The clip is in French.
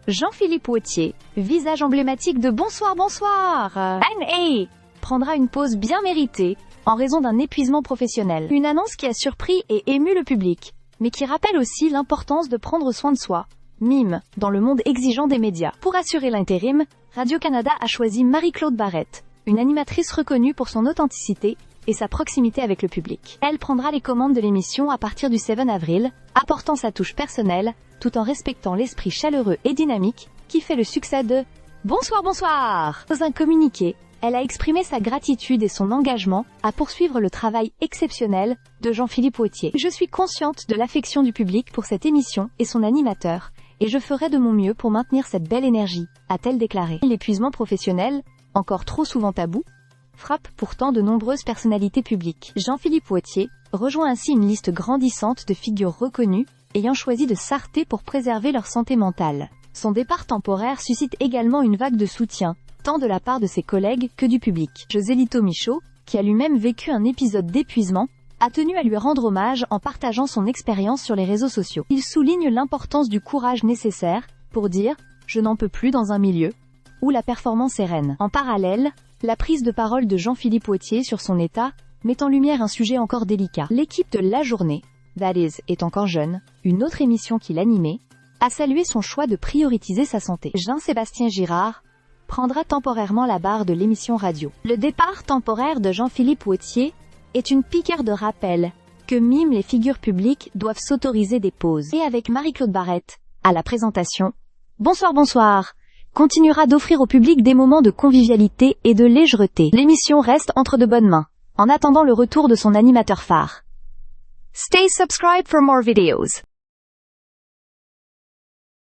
Jean-Philippe Wauthier, visage emblématique de Bonsoir Bonsoir, N.A., prendra une pause bien méritée, en raison d'un épuisement professionnel. Une annonce qui a surpris et ému le public, mais qui rappelle aussi l'importance de prendre soin de soi. Mime, dans le monde exigeant des médias. Pour assurer l'intérim, Radio-Canada a choisi Marie-Claude Barrette, une animatrice reconnue pour son authenticité et sa proximité avec le public. Elle prendra les commandes de l'émission à partir du 7 avril, apportant sa touche personnelle, tout en respectant l'esprit chaleureux et dynamique qui fait le succès de Bonsoir Bonsoir. Dans un communiqué, elle a exprimé sa gratitude et son engagement à poursuivre le travail exceptionnel de Jean-Philippe Wauthier. Je suis consciente de l'affection du public pour cette émission et son animateur, et je ferai de mon mieux pour maintenir cette belle énergie, a-t-elle déclaré. L'épuisement professionnel, encore trop souvent tabou, frappe pourtant de nombreuses personnalités publiques. Jean-Philippe Wauthier rejoint ainsi une liste grandissante de figures reconnues, ayant choisi de s'arrêter pour préserver leur santé mentale. Son départ temporaire suscite également une vague de soutien, tant de la part de ses collègues que du public. Joselito Michaud, qui a lui-même vécu un épisode d'épuisement, a tenu à lui rendre hommage en partageant son expérience sur les réseaux sociaux. Il souligne l'importance du courage nécessaire pour dire « je n'en peux plus dans un milieu » où la performance est reine. En parallèle, la prise de parole de Jean-Philippe Wauthier sur son état met en lumière un sujet encore délicat. L'équipe de La Journée, That Is, est encore jeune, une autre émission qu'il animait, a salué son choix de prioriser sa santé. Jean-Sébastien Girard prendra temporairement la barre de l'émission radio. Le départ temporaire de Jean-Philippe Wauthier est une piqûre de rappel que miment les figures publiques doivent s'autoriser des pauses. Et avec Marie-Claude Barrette, à la présentation, Bonsoir Bonsoir, continuera d'offrir au public des moments de convivialité et de légèreté. L'émission reste entre de bonnes mains, en attendant le retour de son animateur phare. Stay subscribed for more videos.